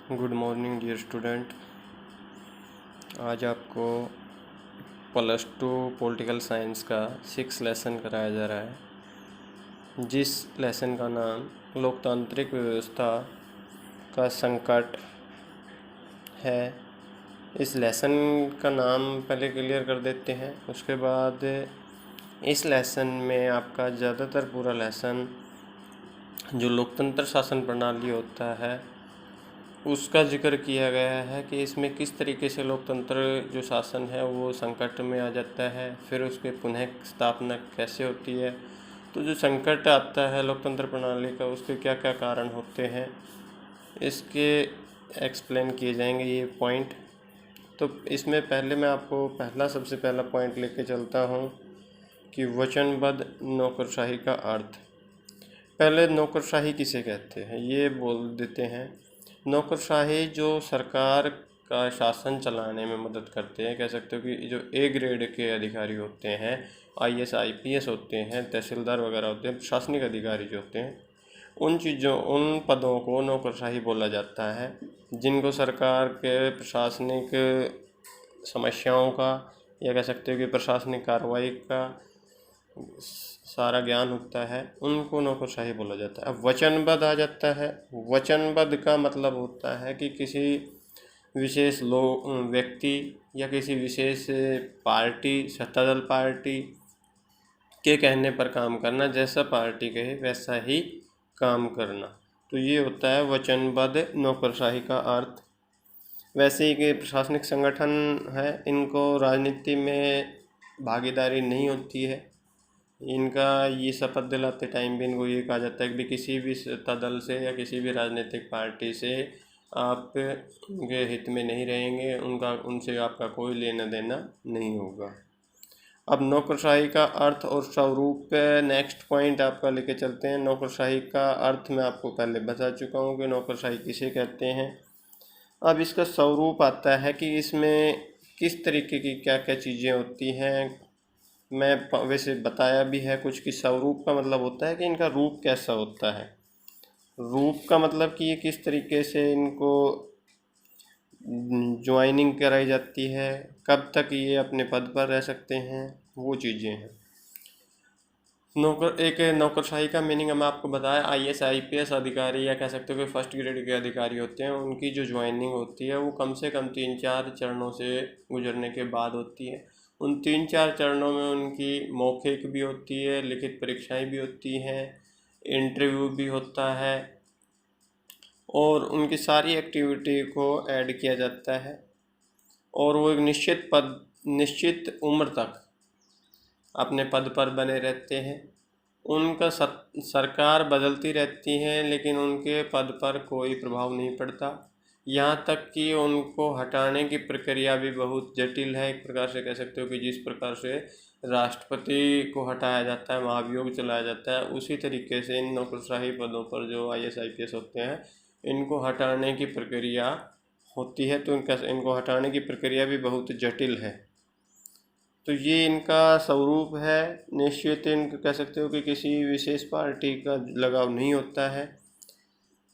Good morning dear student. आज आपको +2 political science का 6 लेसन कराया जा रहा है, जिस लेसन का नाम लोकतांत्रिक व्यवस्था का संकट है। इस लेसन का नाम पहले क्लियर कर देते हैं, उसके बाद इस लेसन में आपका ज़्यादातर पूरा लेसन जो लोकतंत्र शासन प्रणाली होता है उसका जिक्र किया गया है कि इसमें किस तरीके से लोकतंत्र जो शासन है वो संकट में आ जाता है, फिर उसके पुनः स्थापना कैसे होती है। तो जो संकट आता है लोकतंत्र प्रणाली का, उसके क्या क्या कारण होते हैं, इसके एक्सप्लेन किए जाएंगे ये पॉइंट। तो इसमें पहले मैं आपको सबसे पहला पॉइंट लेके चलता हूँ कि वचनबद्ध नौकरशाही का अर्थ। पहले नौकरशाही किसे कहते हैं ये बोल देते हैं। नौकरशाही जो सरकार का शासन चलाने में मदद करते हैं, कह सकते हो कि जो ए ग्रेड के अधिकारी होते हैं, IAS IPS होते हैं, तहसीलदार वगैरह होते हैं, प्रशासनिक अधिकारी जो होते हैं, उन पदों को नौकरशाही बोला जाता है, जिनको सरकार के प्रशासनिक समस्याओं का या कह सकते हो कि प्रशासनिक कार्रवाई का सारा ज्ञान होता है, उनको नौकरशाही बोला जाता है। अब वचनबद्ध आ जाता है। वचनबद्ध का मतलब होता है कि किसी विशेष व्यक्ति या किसी विशेष पार्टी, सत्तादल पार्टी के कहने पर काम करना, जैसा पार्टी कहे वैसा ही काम करना। तो ये होता है वचनबद्ध नौकरशाही का अर्थ। वैसे ही कि प्रशासनिक संगठन है, इनको राजनीति में भागीदारी नहीं होती है। इनका ये शपथ दिलाते टाइम भी इनको ये कहा जाता है कि किसी भी सत्ता दल से या किसी भी राजनीतिक पार्टी से आप उनके हित में नहीं रहेंगे, उनसे आपका कोई लेना देना नहीं होगा। अब नौकरशाही का अर्थ और स्वरूप पे नेक्स्ट पॉइंट आपका लेके चलते हैं। नौकरशाही का अर्थ मैं आपको पहले बता चुका हूँ कि नौकरशाही किसे कहते हैं। अब इसका स्वरूप आता है कि इसमें किस तरीके की क्या क्या चीज़ें होती हैं। मैं वैसे बताया भी है कुछ कि स्वरूप का मतलब होता है कि इनका रूप कैसा होता है। रूप का मतलब कि ये किस तरीके से इनको ज्वाइनिंग कराई जाती है, कब तक ये अपने पद पर रह सकते हैं, वो चीज़ें हैं। एक नौकरशाही का मीनिंग मैं आपको बताया, IAS IPS अधिकारी या कह सकते हो कि फर्स्ट ग्रेड के अधिकारी होते हैं, उनकी जो ज्वाइनिंग होती है वो कम से कम 3-4 चरणों से गुजरने के बाद होती है। उन 3-4 चरणों में उनकी मौखिक भी होती है, लिखित परीक्षाएं भी होती हैं, इंटरव्यू भी होता है, और उनकी सारी एक्टिविटी को ऐड किया जाता है, और वो एक निश्चित उम्र तक अपने पद पर बने रहते हैं। उनका सरकार बदलती रहती है, लेकिन उनके पद पर कोई प्रभाव नहीं पड़ता। यहाँ तक कि उनको हटाने की प्रक्रिया भी बहुत जटिल है। एक प्रकार से कह सकते हो कि जिस प्रकार से राष्ट्रपति को हटाया जाता है, महाभियोग चलाया जाता है, उसी तरीके से इन नौकरशाही पदों पर जो IAS IPS होते हैं, इनको हटाने की प्रक्रिया होती है। तो इनको हटाने की प्रक्रिया भी बहुत जटिल है। तो ये इनका स्वरूप है। निश्चित इनका कह सकते हो कि किसी विशेष पार्टी का लगाव नहीं होता है।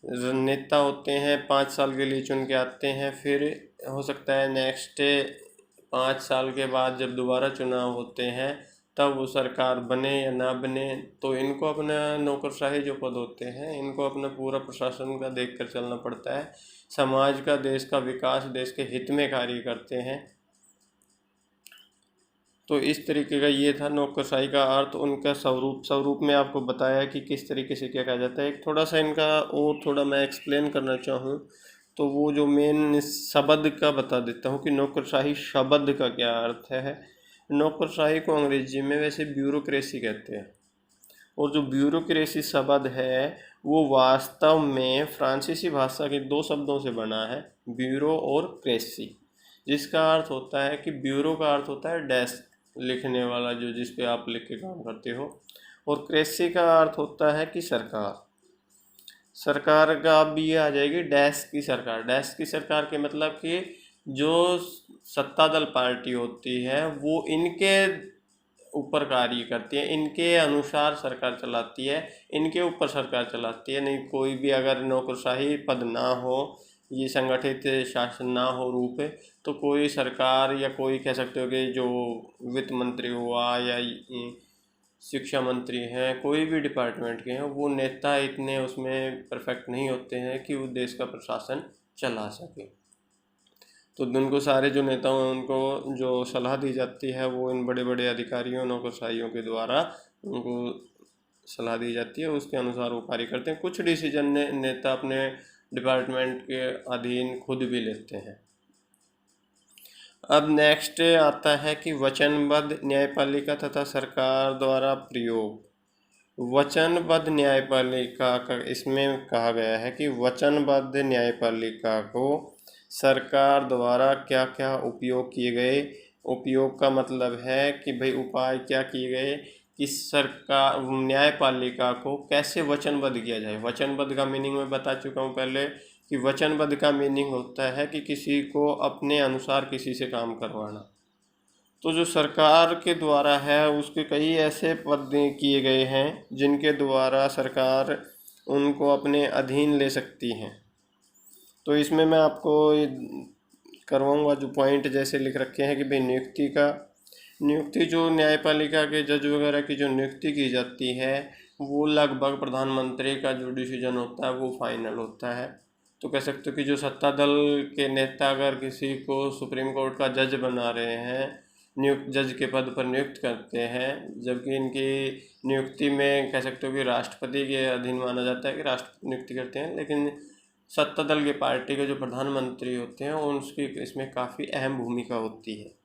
नेता होते हैं, 5 साल के लिए चुन के आते हैं, फिर हो सकता है नेक्स्ट 5 साल के बाद जब दोबारा चुनाव होते हैं तब वो सरकार बने या ना बने, तो इनको अपना नौकरशाही जो पद होते हैं, इनको अपना पूरा प्रशासन का देख कर चलना पड़ता है। समाज का, देश का विकास, देश के हित में कार्य करते हैं। तो इस तरीके का ये था नौकरशाही का अर्थ। उनका स्वरूप में आपको बताया कि किस तरीके से क्या कहा जाता है। एक थोड़ा सा इनका और थोड़ा मैं एक्सप्लेन करना चाहूँ तो वो जो मेन शब्द का बता देता हूँ कि नौकरशाही शब्द का क्या अर्थ है। नौकरशाही को अंग्रेजी में वैसे ब्यूरोक्रेसी कहते हैं, और जो ब्यूरोक्रेसी शब्द है वो वास्तव में फ्रांसीसी भाषा के 2 शब्दों से बना है, ब्यूरो और क्रेसी, जिसका अर्थ होता है कि ब्यूरो का अर्थ होता है डेस्क, लिखने वाला, जो जिस पे आप लिख के काम करते हो, और क्रेसी का अर्थ होता है कि सरकार का अब ये आ जाएगी डेस्क की सरकार। डेस्क की सरकार के मतलब कि जो सत्तादल पार्टी होती है वो इनके ऊपर कार्य करती है, इनके अनुसार सरकार चलाती है, इनके ऊपर सरकार चलाती है। नहीं, कोई भी अगर नौकरशाही पद ना हो ये संगठित शासन ना हो रूप, तो कोई सरकार या कोई कह सकते हो कि जो वित्त मंत्री हुआ या शिक्षा मंत्री हैं, कोई भी डिपार्टमेंट के हैं, वो नेता इतने उसमें परफेक्ट नहीं होते हैं कि वो देश का प्रशासन चला सके। तो उनको सारे जो नेता हैं उनको जो सलाह दी जाती है वो इन बड़े बड़े अधिकारियों नौकरशाहियों के द्वारा उनको सलाह दी जाती है, उसके अनुसार वो कार्य करते हैं। कुछ डिसीजन नेता अपने डिपार्टमेंट के अधीन खुद भी लेते हैं। अब नेक्स्ट आता है कि वचनबद्ध न्यायपालिका तथा सरकार द्वारा प्रयोग। वचनबद्ध न्यायपालिका का इसमें कहा गया है कि वचनबद्ध न्यायपालिका को सरकार द्वारा क्या क्या उपयोग किए गए। उपयोग का मतलब है कि भाई उपाय क्या किए गए कि सरकार न्यायपालिका को कैसे वचनबद्ध किया जाए। वचनबद्ध का मीनिंग मैं बता चुका हूँ पहले कि वचनबद्ध का मीनिंग होता है कि किसी को अपने अनुसार किसी से काम करवाना। तो जो सरकार के द्वारा है उसके कई ऐसे पद किए गए हैं जिनके द्वारा सरकार उनको अपने अधीन ले सकती हैं। तो इसमें मैं आपको करवाऊंगा जो पॉइंट जैसे लिख रखे हैं कि भाई नियुक्ति जो न्यायपालिका के जज वगैरह की जो नियुक्ति की जाती है वो लगभग प्रधानमंत्री का जो डिसीजन होता है वो फाइनल होता है। तो कह सकते हो कि जो सत्ता दल के नेता अगर किसी को सुप्रीम कोर्ट का जज बना रहे हैं, नियुक्त जज के पद पर नियुक्त करते हैं, जबकि इनकी नियुक्ति में कह सकते हो कि राष्ट्रपति के अधीन माना जाता है कि राष्ट्रपति नियुक्ति करते हैं, लेकिन सत्ता दल की पार्टी के जो प्रधानमंत्री होते हैं उनकी इसमें काफ़ी अहम भूमिका होती है।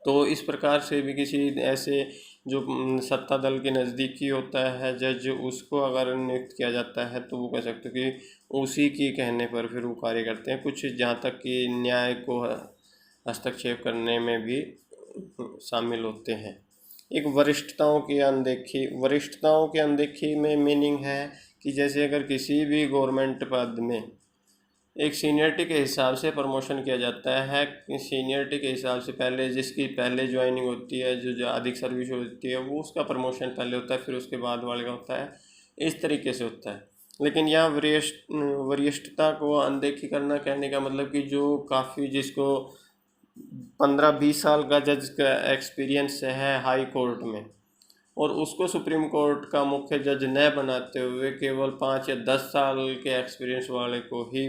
तो इस प्रकार से भी किसी ऐसे जो सत्ता दल के नज़दीकी होता है जज, उसको अगर नियुक्त किया जाता है तो वो कह सकते हो कि उसी के कहने पर फिर वो कार्य करते हैं। कुछ जहाँ तक कि न्याय को हस्तक्षेप करने में भी शामिल होते हैं। एक वरिष्ठताओं की अनदेखी में मीनिंग है कि जैसे अगर किसी भी गवर्नमेंट पद में एक सीनियरिटी के हिसाब से प्रमोशन किया जाता है, सीनियरिटी के हिसाब से पहले जिसकी पहले ज्वाइनिंग होती है, जो अधिक सर्विस होती है वो उसका प्रमोशन पहले होता है, फिर उसके बाद वाले का होता है, इस तरीके से होता है। लेकिन यहाँ वरिष्ठता को अनदेखी करना कहने का मतलब कि जो काफ़ी जिसको 15-20 साल का जज का एक्सपीरियंस है हाई कोर्ट में, और उसको सुप्रीम कोर्ट का मुख्य जज न बनाते हुए केवल 5 या 10 साल के एक्सपीरियंस वाले को ही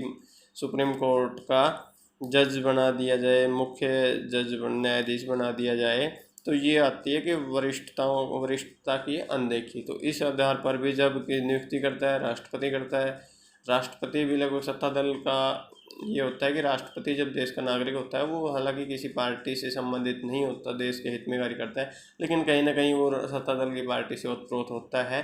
सुप्रीम कोर्ट का जज बना दिया जाए, मुख्य जज न्यायाधीश बना दिया जाए, तो ये आती है कि वरिष्ठता की अनदेखी। तो इस आधार पर भी जब नियुक्ति करता है राष्ट्रपति करता है, राष्ट्रपति भी लगभग सत्ता दल का ये होता है कि राष्ट्रपति जब देश का नागरिक होता है वो हालांकि किसी पार्टी से संबंधित नहीं होता, देश के हित में कार्य करता है, लेकिन कहीं ना कहीं वो सत्ता दल की पार्टी से ओतप्रोत होता है।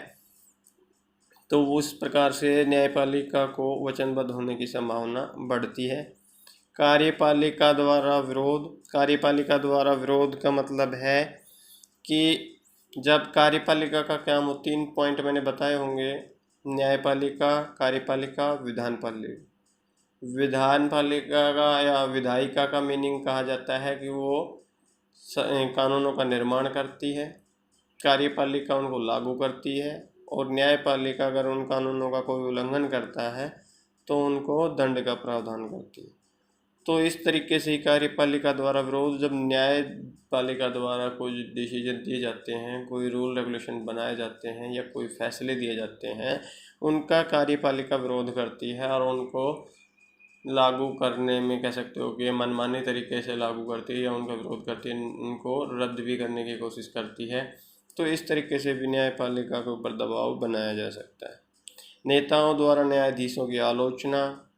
तो उस प्रकार से न्यायपालिका को वचनबद्ध होने की संभावना बढ़ती है। कार्यपालिका द्वारा विरोध का मतलब है कि जब कार्यपालिका का काम हो, 3 पॉइंट मैंने बताए होंगे, न्यायपालिका, कार्यपालिका, विधानपालिका का या विधायिका का मीनिंग कहा जाता है कि वो कानूनों का निर्माण करती है, कार्यपालिका उनको लागू करती है, और न्यायपालिका अगर उन कानूनों का कोई उल्लंघन करता है तो उनको दंड का प्रावधान करती है। तो इस तरीके से कार्यपालिका द्वारा विरोध, जब न्यायपालिका द्वारा कोई डिसीजन दिए जाते हैं, कोई रूल रेगुलेशन बनाए जाते हैं या कोई फैसले दिए जाते हैं, उनका कार्यपालिका विरोध करती है और उनको लागू करने में कह सकते हो कि मनमानी तरीके से लागू करती है या उनका विरोध करती है, उनको रद्द भी करने की कोशिश करती है। तो इस तरीके से भी न्यायपालिका के ऊपर दबाव बनाया जा सकता है। नेताओं द्वारा न्यायाधीशों की आलोचना,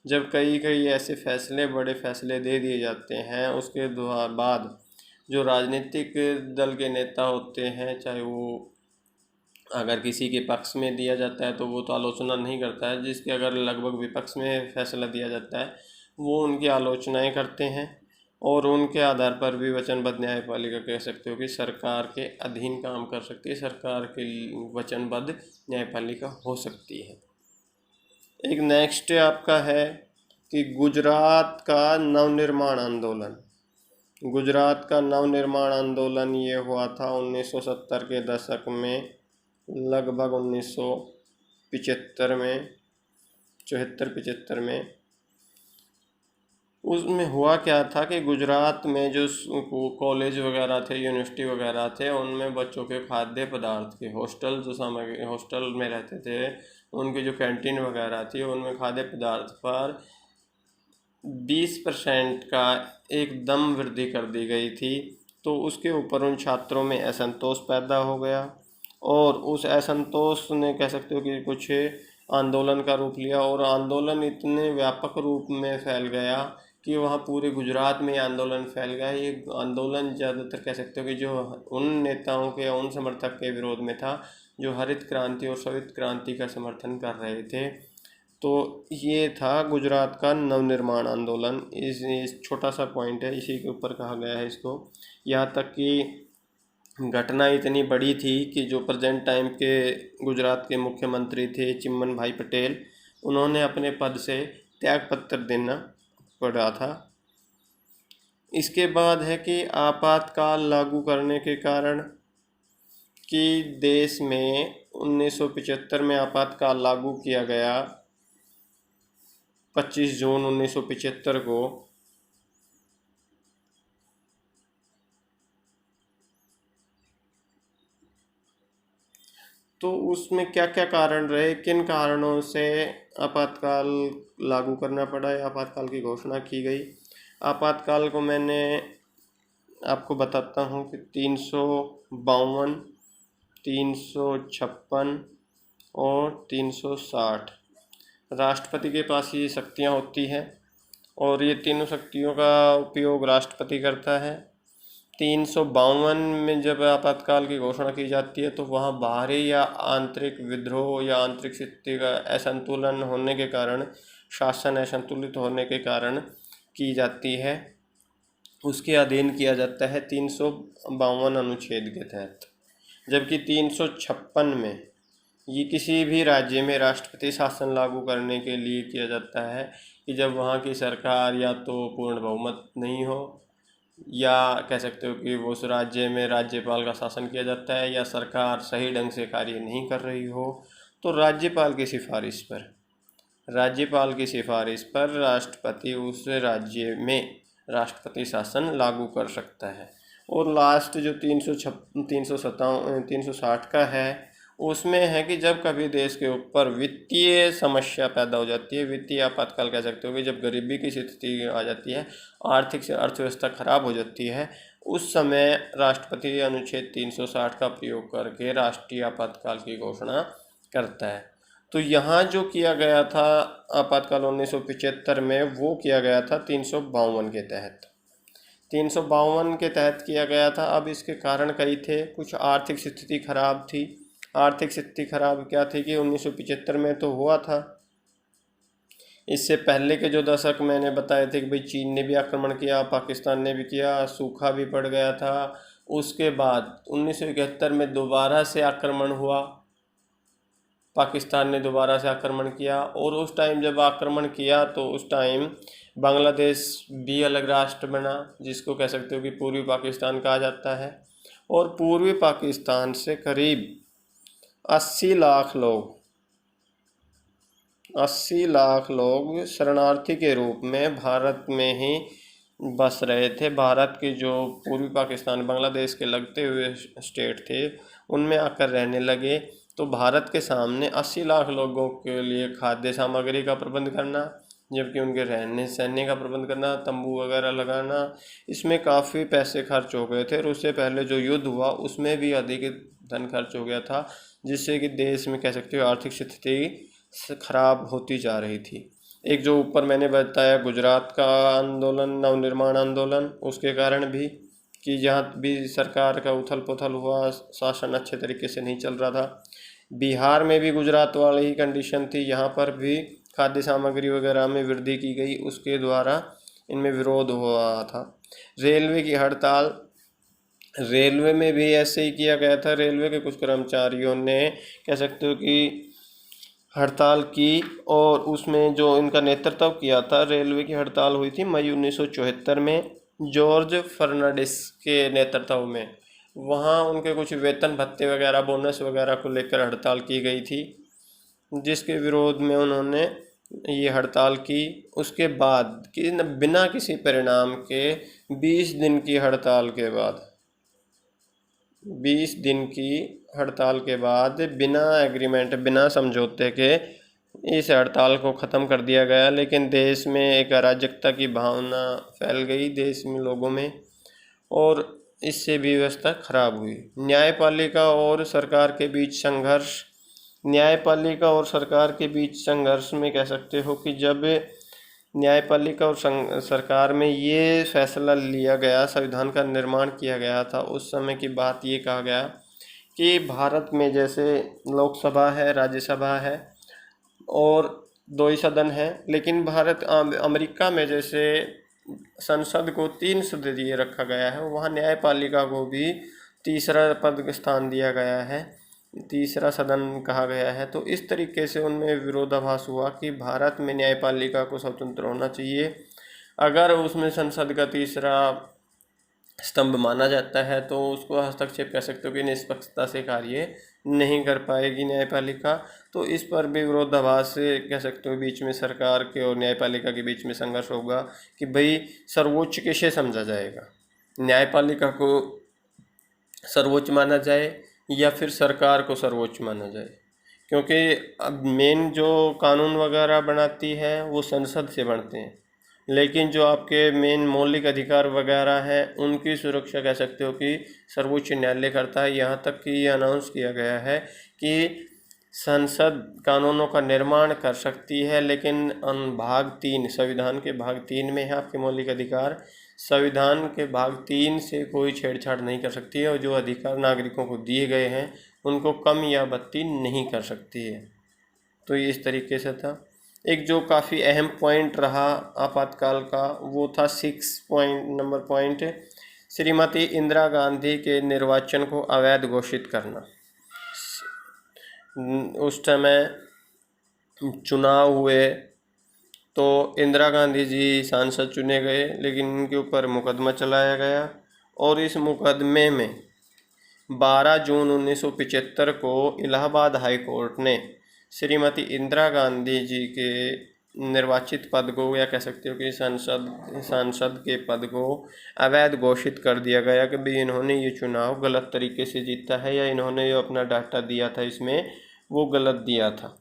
जब कई ऐसे बड़े फैसले दे दिए जाते हैं उसके बाद जो राजनीतिक दल के नेता होते हैं, चाहे वो अगर किसी के पक्ष में दिया जाता है तो वो तो आलोचना नहीं करता है, जिसके अगर लगभग विपक्ष में फैसला दिया जाता है वो उनकी आलोचनाएं करते हैं, और उनके आधार पर भी वचनबद्ध न्यायपालिका कह सकते हो कि सरकार के अधीन काम कर सकती है, सरकार के वचनबद्ध न्यायपालिका हो सकती है। एक नेक्स्ट आपका है कि गुजरात का नवनिर्माण आंदोलन ये हुआ था 1970 के दशक में, लगभग 1975 में 74-75 में। उसमें हुआ क्या था कि गुजरात में जो कॉलेज वगैरह थे, यूनिवर्सिटी वगैरह थे, उनमें बच्चों के खाद्य पदार्थ के हॉस्टल जो सामग्री हॉस्टल में रहते थे, उनकी जो कैंटीन वगैरह थी, उनमें खाद्य पदार्थ पर 20% का एकदम वृद्धि कर दी गई थी। तो उसके ऊपर उन छात्रों में असंतोष पैदा हो गया और उस असंतोष ने कह सकते हो कि कुछ आंदोलन का रूप लिया और आंदोलन इतने व्यापक रूप में फैल गया कि वहाँ पूरे गुजरात में आंदोलन फैल गया। ये आंदोलन ज़्यादातर कह सकते हो कि जो उन नेताओं के, उन समर्थक के विरोध में था जो हरित क्रांति और श्वेत क्रांति का समर्थन कर रहे थे। तो ये था गुजरात का नवनिर्माण आंदोलन। इस छोटा सा पॉइंट है, इसी के ऊपर कहा गया है इसको। यहाँ तक कि घटना इतनी बड़ी थी कि जो प्रेजेंट टाइम के गुजरात के मुख्यमंत्री थे चिम्मन भाई पटेल, उन्होंने अपने पद से त्यागपत्र देना पड़ा था। इसके बाद है कि आपातकाल लागू करने के कारण कि देश में 1975 में आपातकाल लागू किया गया 25 जून 1975 को। तो उसमें क्या क्या कारण रहे, किन कारणों से आपातकाल लागू करना पड़ा या आपातकाल की घोषणा की गई। आपातकाल को मैंने आपको बताता हूँ कि 352, 356 और 360 राष्ट्रपति के पास ये शक्तियाँ होती हैं और ये तीनों शक्तियों का उपयोग राष्ट्रपति करता है। 352 में जब आपातकाल की घोषणा की जाती है तो वहाँ बाहरी या आंतरिक विद्रोह या आंतरिक स्थिति का असंतुलन होने के कारण, शासन असंतुलित होने के कारण की जाती है। उसके अधीन किया जाता है 352 अनुच्छेद के तहत। जबकि 356 में ये किसी भी राज्य में राष्ट्रपति शासन लागू करने के लिए किया जाता है कि जब वहाँ की सरकार या तो पूर्ण बहुमत नहीं हो या कह सकते हो कि उस राज्य में राज्यपाल का शासन किया जाता है या सरकार सही ढंग से कार्य नहीं कर रही हो, तो राज्यपाल की सिफारिश पर राष्ट्रपति उस राज्य में राष्ट्रपति शासन लागू कर सकता है। और लास्ट जो 360 का है, उसमें है कि जब कभी देश के ऊपर वित्तीय समस्या पैदा हो जाती है, वित्तीय आपातकाल कह सकते हो कि जब गरीबी की स्थिति आ जाती है, आर्थिक से अर्थव्यवस्था खराब हो जाती है, उस समय राष्ट्रपति अनुच्छेद 360 का प्रयोग करके राष्ट्रीय आपातकाल की घोषणा करता है। तो यहाँ जो किया गया था आपातकाल 1975 में, वो किया गया था 352 के तहत। 352 के तहत किया गया था। अब इसके कारण कई थे। कुछ आर्थिक स्थिति खराब थी। आर्थिक स्थिति खराब क्या थी कि 1975 में तो हुआ था, इससे पहले के जो दशक मैंने बताए थे कि भाई चीन ने भी आक्रमण किया, पाकिस्तान ने भी किया, सूखा भी पड़ गया था। उसके बाद 1971 में दोबारा से आक्रमण हुआ, पाकिस्तान ने दोबारा से आक्रमण किया। और उस टाइम जब आक्रमण किया तो उस टाइम बांग्लादेश भी अलग राष्ट्र बना, जिसको कह सकते हो कि पूर्वी पाकिस्तान कहा जाता है। और पूर्वी पाकिस्तान से करीब 80 लाख लोग शरणार्थी के रूप में भारत में ही बस रहे थे। भारत के जो पूर्वी पाकिस्तान, बांग्लादेश के लगते हुए स्टेट थे, उनमें आकर रहने लगे। तो भारत के सामने 80 लाख लोगों के लिए खाद्य सामग्री का प्रबंध करना, जबकि उनके रहने सहने का प्रबंध करना, तंबू वगैरह लगाना, इसमें काफ़ी पैसे खर्च हो गए थे। और उससे पहले जो युद्ध हुआ उसमें भी अधिक धन खर्च हो गया था, जिससे कि देश में कह सकते हो आर्थिक स्थिति खराब होती जा रही थी। एक जो ऊपर मैंने बताया गुजरात का आंदोलन, नवनिर्माण आंदोलन, उसके कारण भी कि जहाँ भी सरकार का उथल पुथल हुआ, शासन अच्छे तरीके से नहीं चल रहा था। बिहार में भी गुजरात वाली ही कंडीशन थी, यहाँ पर भी खाद्य सामग्री वगैरह में वृद्धि की गई, उसके द्वारा इनमें विरोध हुआ था। रेलवे की हड़ताल, रेलवे में भी ऐसे ही किया गया था। रेलवे के कुछ कर्मचारियों ने कह सकते हो कि हड़ताल की और उसमें जो इनका नेतृत्व किया था, रेलवे की हड़ताल हुई थी मई 1974 में जॉर्ज फर्नांडिस के नेतृत्व में। वहाँ उनके कुछ वेतन भत्ते वगैरह, बोनस वगैरह को लेकर हड़ताल की गई थी, जिसके विरोध में उन्होंने ये हड़ताल की। उसके बाद कि बिना किसी परिणाम के 20 दिन की हड़ताल के बाद 20 दिन की हड़ताल के बाद बिना एग्रीमेंट, बिना समझौते के इस हड़ताल को ख़त्म कर दिया गया। लेकिन देश में एक अराजकता की भावना फैल गई देश में, लोगों में, और इससे भी व्यवस्था खराब हुई। न्यायपालिका और सरकार के बीच संघर्ष। न्यायपालिका और सरकार के बीच संघर्ष में कह सकते हो कि जब न्यायपालिका और सरकार में ये फैसला लिया गया, संविधान का निर्माण किया गया था, उस समय की बात ये कहा गया कि भारत में जैसे लोकसभा है, राज्यसभा है और 2 ही सदन है, लेकिन अमेरिका में जैसे संसद को 3 सदस्यीय रखा गया है, वहाँ न्यायपालिका को भी तीसरा पद स्थान दिया गया है, तीसरा सदन कहा गया है। तो इस तरीके से उनमें विरोधाभास हुआ कि भारत में न्यायपालिका को स्वतंत्र होना चाहिए। अगर उसमें संसद का तीसरा स्तंभ माना जाता है तो उसको हस्तक्षेप कह सकते हो कि निष्पक्षता से कार्य नहीं कर पाएगी न्यायपालिका। तो इस पर भी विरोधाभास से कह सकते हो बीच में सरकार के और न्यायपालिका के बीच में संघर्ष होगा कि भाई सर्वोच्च किसे समझा जाएगा, न्यायपालिका को सर्वोच्च माना जाए या फिर सरकार को सर्वोच्च माना जाए। क्योंकि अब मेन जो कानून वगैरह बनाती है वो संसद से बनते हैं, लेकिन जो आपके मेन मौलिक अधिकार वगैरह है उनकी सुरक्षा कह सकते हो कि सर्वोच्च न्यायालय करता है। यहाँ तक कि ये अनाउंस किया गया है कि संसद कानूनों का निर्माण कर सकती है, लेकिन भाग 3 संविधान के भाग 3 में है आपके मौलिक अधिकार, संविधान के भाग 3 से कोई छेड़छाड़ नहीं कर सकती है और जो अधिकार नागरिकों को दिए गए हैं उनको कम या बत्ती नहीं कर सकती है। तो ये इस तरीके से था। एक जो काफ़ी अहम पॉइंट रहा आपातकाल का वो था 6 पॉइंट, श्रीमती इंदिरा गांधी के निर्वाचन को अवैध घोषित करना। उस समय चुनाव हुए तो इंदिरा गांधी जी सांसद चुने गए, लेकिन उनके ऊपर मुकदमा चलाया गया और इस मुकदमे में 12 जून 1975 को इलाहाबाद हाई कोर्ट ने श्रीमती इंदिरा गांधी जी के निर्वाचित पद को, या कह सकते हो कि सांसद के पद को अवैध घोषित कर दिया गया कि भाई इन्होंने ये चुनाव गलत तरीके से जीता है या इन्होंने जो अपना डाटा दिया था इसमें वो गलत दिया था,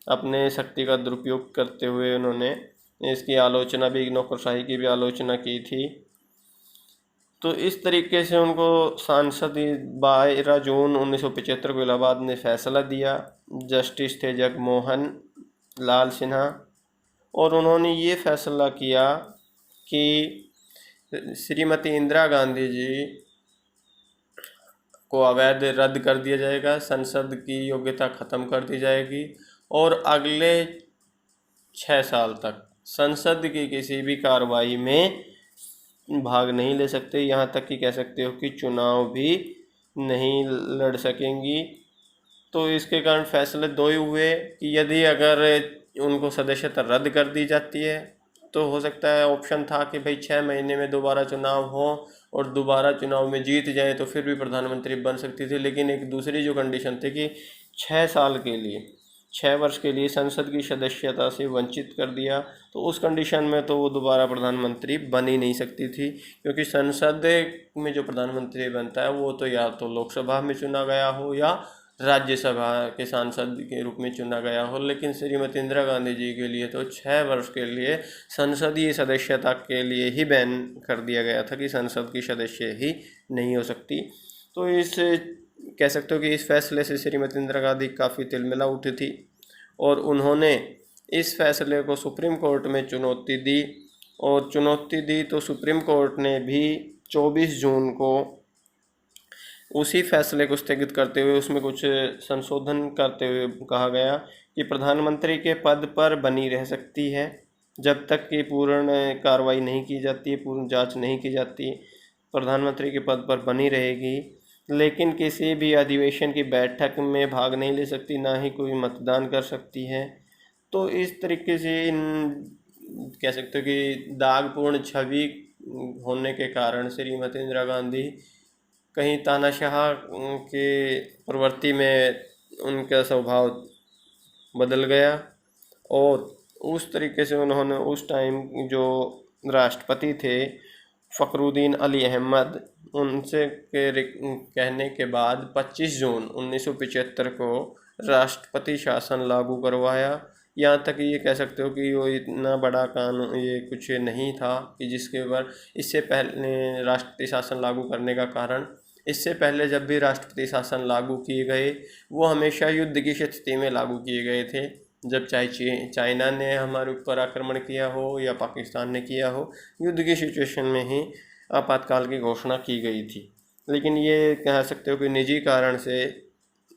अपने शक्ति का दुरुपयोग करते हुए उन्होंने इसकी आलोचना भी, नौकरशाही की भी आलोचना की थी। तो इस तरीके से उनको सांसद 12 जून 1975 को इलाहाबाद ने फैसला दिया। जस्टिस थे जगमोहन लाल सिन्हा और उन्होंने ये फैसला किया कि श्रीमती इंदिरा गांधी जी को अवैध रद्द कर दिया जाएगा, संसद की योग्यता ख़त्म कर दी जाएगी और अगले 6 साल तक संसद की किसी भी कार्रवाई में भाग नहीं ले सकते, यहाँ तक कि कह सकते हो कि चुनाव भी नहीं लड़ सकेंगी। तो इसके कारण फैसले 2 ही हुए कि यदि अगर उनको सदस्यता रद्द कर दी जाती है तो हो सकता है, ऑप्शन था कि भाई 6 महीने में दोबारा चुनाव हो और दोबारा चुनाव में जीत जाए तो फिर भी प्रधानमंत्री बन सकती थी, लेकिन एक दूसरी जो कंडीशन थी कि 6 साल के लिए, 6 वर्ष के लिए संसद की सदस्यता से वंचित कर दिया, तो उस कंडीशन में तो वो दोबारा प्रधानमंत्री बन ही नहीं सकती थी। क्योंकि संसद में जो प्रधानमंत्री बनता है वो तो या तो लोकसभा में चुना गया हो या राज्यसभा के सांसद के रूप में चुना गया हो, लेकिन श्रीमती इंदिरा गांधी जी के लिए तो 6 वर्ष के लिए संसदीय सदस्यता के लिए ही बैन कर दिया गया था कि संसद की सदस्य ही नहीं हो सकती। तो इस कह सकते हो कि इस फैसले से श्रीमती इंदिरा गांधी काफ़ी तिलमिला उठी थी और उन्होंने इस फैसले को सुप्रीम कोर्ट में चुनौती दी और चुनौती दी तो सुप्रीम कोर्ट ने भी 24 जून को उसी फैसले को स्थगित करते हुए उसमें कुछ संशोधन करते हुए कहा गया कि प्रधानमंत्री के पद पर बनी रह सकती है जब तक कि पूर्ण कार्रवाई नहीं की जाती है, पूर्ण जांच नहीं की जाती, प्रधानमंत्री के पद पर बनी रहेगी, लेकिन किसी भी अधिवेशन की बैठक में भाग नहीं ले सकती, ना ही कोई मतदान कर सकती है। तो इस तरीके से इन कह सकते हो कि दागपूर्ण छवि होने के कारण श्रीमती इंदिरा गांधी कहीं तानाशाह के प्रवृत्ति में उनका स्वभाव बदल गया और उस तरीके से उन्होंने उस टाइम जो राष्ट्रपति थे फ़खरुद्दीन अली अहमद, उनसे कहने के बाद 25 जून 1975 को राष्ट्रपति शासन लागू करवाया। यहाँ तक ये कह सकते हो कि वो इतना बड़ा कानून ये कुछ नहीं था कि जिसके ऊपर इससे पहले राष्ट्रपति शासन लागू करने का कारण, इससे पहले जब भी राष्ट्रपति शासन लागू किए गए वो हमेशा युद्ध की स्थिति में लागू किए गए थे। जब चाहे चाइना ने हमारे ऊपर आक्रमण किया हो या पाकिस्तान ने किया हो, युद्ध की सिचुएशन में ही आपातकाल की घोषणा की गई थी। लेकिन ये कह सकते हो कि निजी कारण से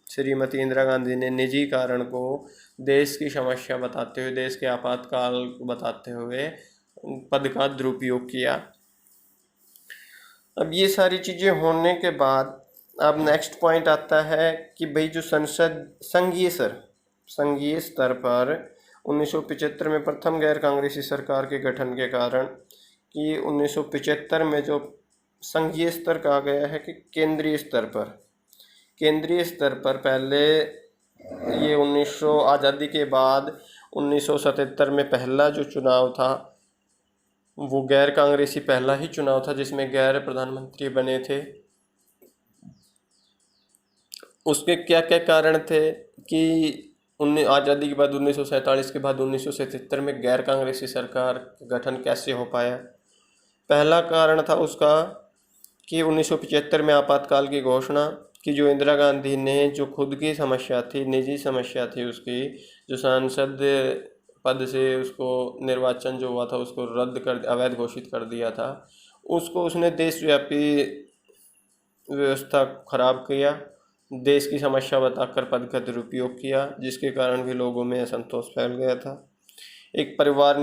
श्रीमती इंदिरा गांधी ने निजी कारण को देश की समस्या बताते हुए, देश के आपातकाल को बताते हुए पद का दुरुपयोग किया। अब ये सारी चीज़ें होने के बाद अब नेक्स्ट पॉइंट आता है कि भाई जो संघीय स्तर पर 1975 में प्रथम गैर कांग्रेसी सरकार के गठन के कारण कि 1975 में जो संघीय स्तर कहा गया है कि केंद्रीय स्तर पर पहले ये 1900 आज़ादी के बाद 1977 में पहला जो चुनाव था वो गैर कांग्रेसी पहला ही चुनाव था जिसमें गैर प्रधानमंत्री बने थे। उसके क्या क्या कारण थे कि आज़ादी के बाद 1947 के बाद 1977 में गैर कांग्रेसी सरकार का गठन कैसे हो पाया। पहला कारण था उसका कि 1975 में आपातकाल की घोषणा कि जो इंदिरा गांधी ने जो खुद की समस्या थी, निजी समस्या थी उसकी, जो सांसद पद से उसको निर्वाचन जो हुआ था उसको रद्द कर अवैध घोषित कर दिया था, उसको उसने देशव्यापी व्यवस्था खराब किया, देश की समस्या बताकर पद का दुरुपयोग किया, जिसके कारण भी लोगों में असंतोष फैल गया था। एक परिवार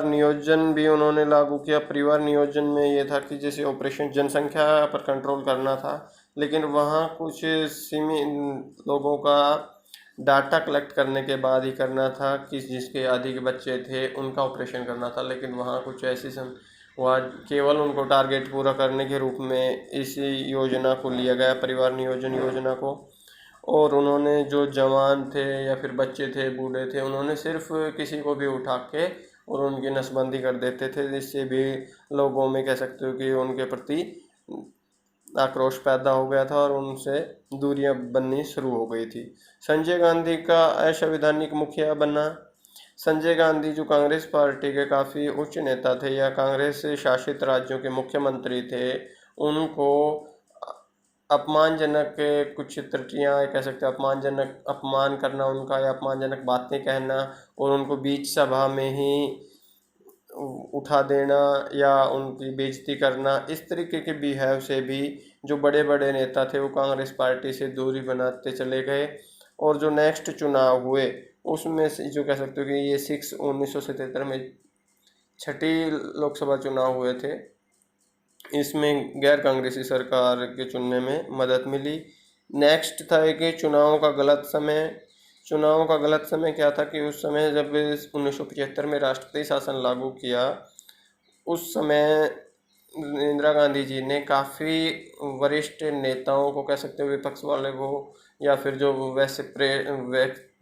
नियोजन भी उन्होंने लागू किया। परिवार नियोजन में ये था कि जैसे ऑपरेशन जनसंख्या पर कंट्रोल करना था, लेकिन वहाँ कुछ सीमित लोगों का डाटा कलेक्ट करने के बाद ही करना था कि जिसके अधिक बच्चे थे उनका ऑपरेशन करना था। लेकिन वहाँ कुछ ऐसी वहाँ केवल उनको टारगेट पूरा करने के रूप में इस योजना को लिया गया, परिवार नियोजन योजना को। और उन्होंने जो जवान थे या फिर बच्चे थे, बूढ़े थे, उन्होंने सिर्फ किसी को भी उठा के और उनकी नसबंदी कर देते थे, जिससे भी लोगों में कह सकते हो कि उनके प्रति आक्रोश पैदा हो गया था और उनसे दूरियां बननी शुरू हो गई थी। संजय गांधी का असंवैधानिक मुखिया बनना। संजय गांधी जो कांग्रेस पार्टी के काफ़ी उच्च नेता थे या कांग्रेस शासित राज्यों के मुख्यमंत्री थे, उनको अपमानजनक कुछ त्रुटियाँ कह सकते हैं, अपमान करना उनका या अपमानजनक बातें कहना और उनको बीच सभा में ही उठा देना या उनकी बेइज्जती करना, इस तरीके के बिहेव से भी जो बड़े बड़े नेता थे वो कांग्रेस पार्टी से दूरी बनाते चले गए। और जो नेक्स्ट चुनाव हुए उसमें से जो कह सकते हो कि ये 1977 में छठी लोकसभा चुनाव हुए थे, इसमें गैर कांग्रेसी सरकार के चुनने में मदद मिली। नेक्स्ट था कि चुनाव का गलत समय क्या था कि उस समय जब 1975 में राष्ट्रपति शासन लागू किया, उस समय इंदिरा गांधी जी ने काफ़ी वरिष्ठ नेताओं को कह सकते हो, विपक्ष वाले को या फिर जो वैसे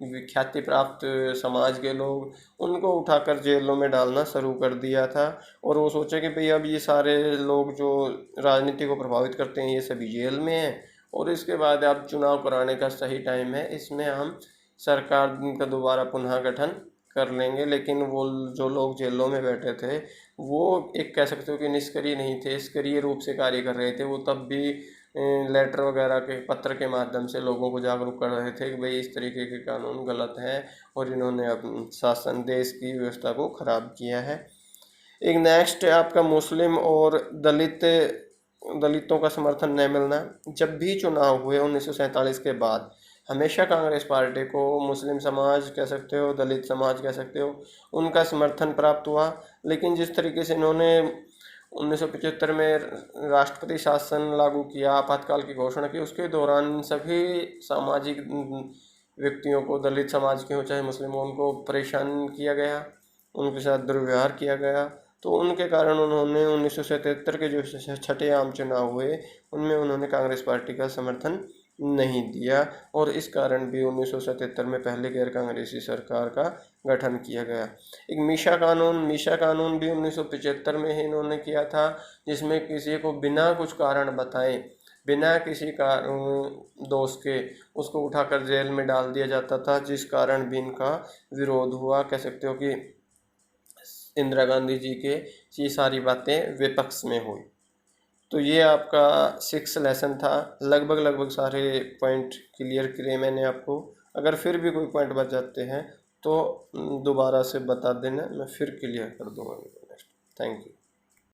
ख्याति प्राप्त समाज के लोग, उनको उठाकर जेलों में डालना शुरू कर दिया था। और वो सोचे कि भाई अब ये सारे लोग जो राजनीति को प्रभावित करते हैं ये सभी जेल में हैं और इसके बाद अब चुनाव कराने का सही टाइम है, इसमें हम सरकार का दोबारा पुनः गठन कर लेंगे। लेकिन वो जो लोग जेलों में बैठे थे वो एक कह सकते हो कि निष्क्रिय नहीं थे, सक्रिय रूप से कार्य कर रहे थे। वो तब भी लेटर वगैरह के पत्र के माध्यम से लोगों को जागरूक कर रहे थे कि भाई इस तरीके के कानून गलत हैं और इन्होंने शासन देश की व्यवस्था को ख़राब किया है। एक नेक्स्ट है आपका मुस्लिम और दलितों का समर्थन न मिलना। जब भी चुनाव हुए 1947 के बाद हमेशा कांग्रेस पार्टी को मुस्लिम समाज कह सकते हो, दलित समाज कह सकते हो, उनका समर्थन प्राप्त हुआ। लेकिन जिस तरीके से इन्होंने 1975 में राष्ट्रपति शासन लागू किया, आपातकाल की घोषणा की, उसके दौरान सभी सामाजिक व्यक्तियों को, दलित समाज के हो चाहे मुस्लिम हो, उनको परेशान किया गया, उनके साथ दुर्व्यवहार किया गया। तो उनके कारण उन्होंने 1977 के जो छठे आम चुनाव हुए उनमें उन्होंने कांग्रेस पार्टी का समर्थन नहीं दिया और इस कारण भी 1977 में पहले गैर कांग्रेसी सरकार का गठन किया गया। एक मीशा कानून भी 1975 में ही इन्होंने किया था, जिसमें किसी को बिना कुछ कारण बताए, बिना किसी दोष के उसको उठाकर जेल में डाल दिया जाता था, जिस कारण भी इनका विरोध हुआ। कह सकते हो कि इंदिरा गांधी जी के ये सारी बातें विपक्ष में हुई। तो ये आपका 6 लेसन था। लगभग सारे पॉइंट क्लियर किए मैंने आपको। अगर फिर भी कोई पॉइंट बच जाते हैं तो दोबारा से बता देना, मैं फिर क्लियर कर दूंगा। Next, thank you.